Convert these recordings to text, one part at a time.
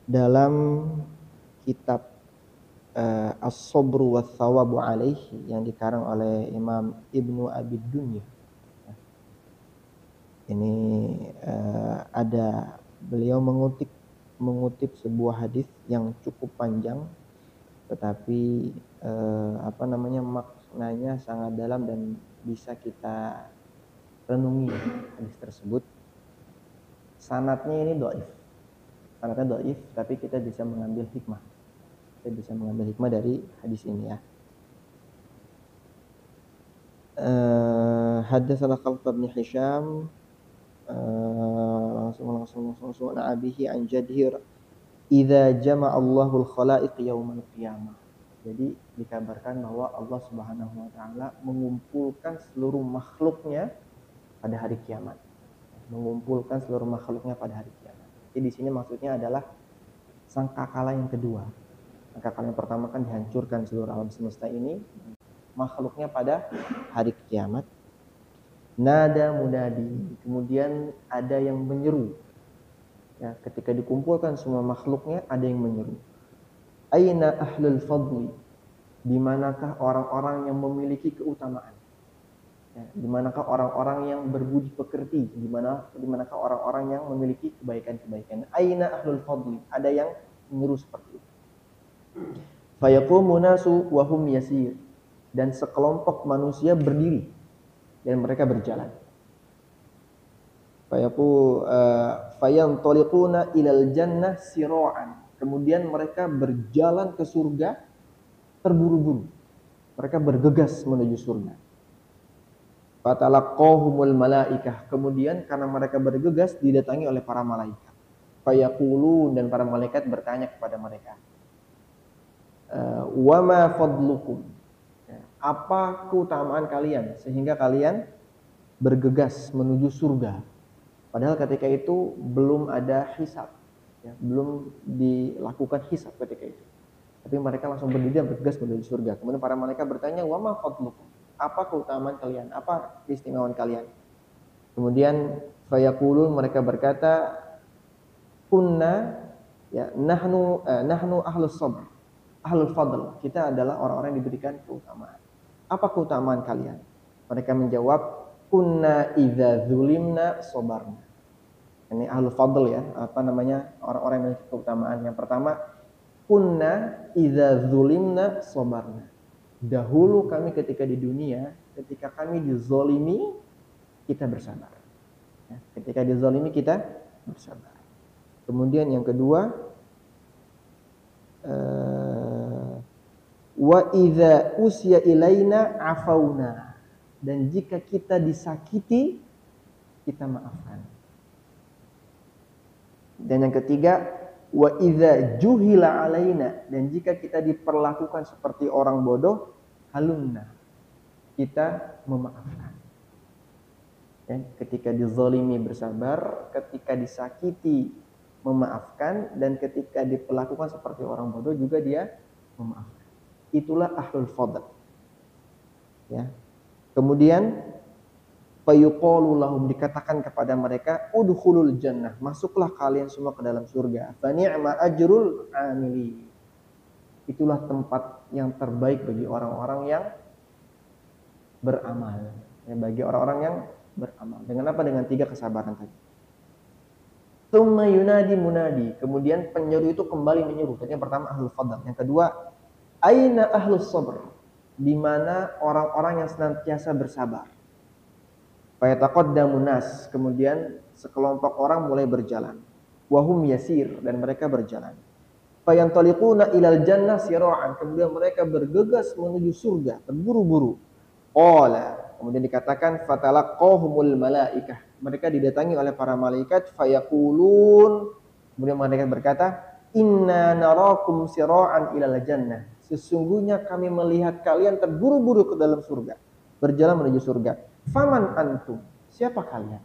dalam kitab As-Sabru was-Sawabu Alaihi yang dikarang oleh Imam Ibnu Abi Dunya. Ini ada beliau mengutip sebuah hadis yang cukup panjang, tetapi maknanya sangat dalam dan bisa kita renungi hadis tersebut. Sanadnya ini dhaif. Sanadnya dhaif, tapi kita bisa mengambil hikmah. Kita bisa mengambil hikmah dari hadis ini ya. Haddatsana Khalid bin Hisham langsung abihi an jadhir idza jama'a Allahul khalaiq yaumal qiyamah. Jadi dikabarkan bahwa Allah Subhanahu wa taala mengumpulkan seluruh makhluknya pada hari kiamat. Mengumpulkan seluruh makhluknya pada hari kiamat. Jadi di sini maksudnya adalah sangkakala yang kedua. Sangkakala yang pertama kan dihancurkan seluruh alam semesta ini, makhluknya pada hari kiamat. Nada munadi, kemudian ada yang menyeru. Ya, ketika dikumpulkan semua makhluknya ada yang menyeru. Aina ahlul fadli? Di manakah orang-orang yang memiliki keutamaan? Ya, di manakah orang-orang yang berbudi pekerti? Di manakah orang-orang yang memiliki kebaikan-kebaikan? Aina ahlul fadli? Ada yang menyeru seperti itu. Fayaqumu nasu wa hum yasir. Dan sekelompok manusia berdiri dan mereka berjalan. Fayantaliquna ilal jannah sira'an. Kemudian mereka berjalan ke surga terburu-buru. Mereka bergegas menuju surga. Fatalaqqahumul malaikah. Kemudian karena mereka bergegas didatangi oleh para malaikat. Fayaqulun, dan para malaikat bertanya kepada mereka, wa ma fadlukum? Apa keutamaan kalian sehingga kalian bergegas menuju surga? Padahal ketika itu belum ada hisab, ya, belum dilakukan hisab ketika itu. Tapi mereka langsung berdiri dan bergegas menuju surga. Kemudian para malaikat bertanya, wa ma fadlukum? Apa keutamaan kalian? Apa keistimewaan kalian? Kemudian fayaqulun, mereka berkata, kunna ya nahnu ahlus sabr, ahlul fadl. Kita adalah orang-orang yang diberikan keutamaan. Apa keutamaan kalian? Mereka menjawab, kunna idza zulimna sabarna. Ini ahlul fadl ya, orang-orang yang memiliki keutamaan. Yang pertama, kunna idza zulimna sabarna. Dahulu kami ketika di dunia, ketika kami dizolimi, kita bersabar. Ya, ketika dizolimi kita bersabar. Kemudian yang kedua, wa idza usya ilaina afauna. Dan jika kita disakiti, kita maafkan. Dan yang ketiga, wa idza juhila alaina. Dan jika kita diperlakukan seperti orang bodoh, halumna. Kita memaafkan. Ya, ketika dizalimi bersabar, ketika disakiti memaafkan, dan ketika diperlakukan seperti orang bodoh juga dia memaafkan. Itulah ahlul fadl. Ya. Kemudian fayuqalu lahum, dikatakan kepada mereka, udkhulul jannah, masuklah kalian semua ke dalam surga. Fa ni'ma ajrul amili. Itulah tempat yang terbaik bagi orang-orang yang beramal. Ya, bagi orang-orang yang beramal. Dengan apa? Dengan 3 kesabaran tadi. Tsumma yunadi munadi. Kemudian penyeru itu kembali menyeru. Tadi yang pertama ahlul fadl. Yang kedua, aina ahlus sabr? Di mana orang-orang yang senantiasa bersabar. Fayataqaddamun nas. Kemudian sekelompok orang mulai berjalan. Wahum yasir, dan mereka berjalan. Fayantaliquna ilal jannah sira'an. Kemudian mereka bergegas menuju surga terburu-buru. Qala, kemudian dikatakan fatalaqqahumul malaikah. Mereka didatangi oleh para malaikat. Fayaqulun, kemudian mereka berkata, inna narakum sira'an ilal jannah. Sesungguhnya kami melihat kalian terburu-buru ke dalam surga, berjalan menuju surga. Faman antum? Siapa kalian?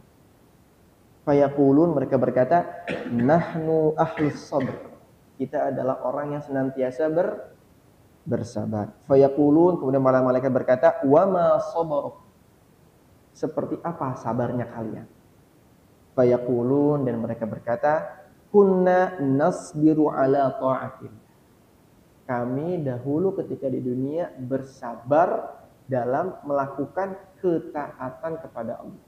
Fayaqulun, mereka berkata, nahnu ahlus sabr. Kita adalah orang yang senantiasa bersabar. Fayaqulun, kemudian malaikat berkata, wa ma sabaruk? Seperti apa sabarnya kalian? Fayaqulun, dan mereka berkata, kunna nasbiru ala ta'atin. Kami dahulu ketika di dunia bersabar dalam melakukan ketaatan kepada Allah.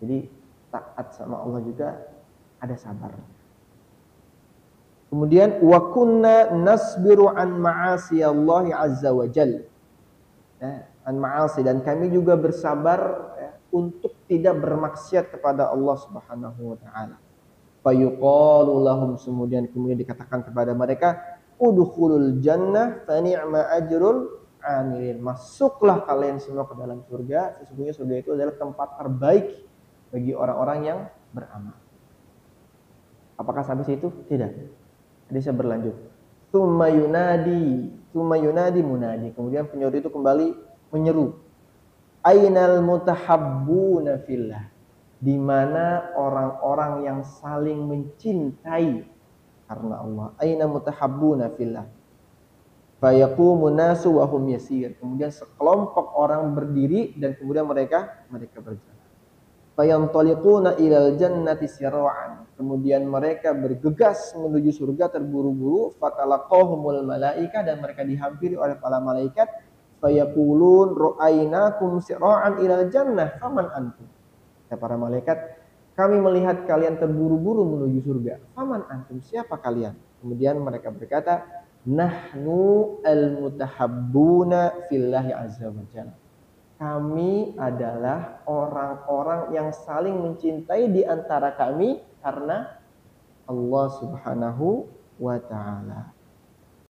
Jadi taat sama Allah juga ada sabar. Kemudian wa kunna nasbiru an ma'asi Allah azza wa jalla. An ma'asi, dan kami juga bersabar untuk tidak bermaksiat kepada Allah Subhanahu wa taala. Fayuqalu lahum, kemudian dikatakan kepada mereka, udkhulul jannah fa ni'ma ajrul amilin. Masuklah kalian semua ke dalam surga, sesungguhnya surga itu adalah tempat terbaik bagi orang-orang yang beramal. Apakah sampai situ? Tidak. Hadisnya berlanjut. Tsumma yunadi munadi. Kemudian penyeru itu kembali menyeru. Ainal mutahabbuna fillah. Di mana orang-orang yang saling mencintai karena Allah. Aina mutahabbuna fillah. Fayaqumun nasu wa hum yasir. Kemudian sekelompok orang berdiri dan kemudian mereka berjalan. Fayantaliquna ilal jannati sira'an. Kemudian mereka bergegas menuju surga terburu-buru. Fatalaqahumul malaika, dan mereka dihampiri oleh para malaikat. Fayaqulun ra'ainakum sira'an ilal jannah faman antum. Ya, para malaikat, kami melihat kalian terburu-buru menuju surga. Faman antum, siapa kalian? Kemudian mereka berkata, nahnu al-mutahabbuna fillahi azza wa jalla. Kami adalah orang-orang yang saling mencintai di antara kami karena Allah Subhanahu wa ta'ala.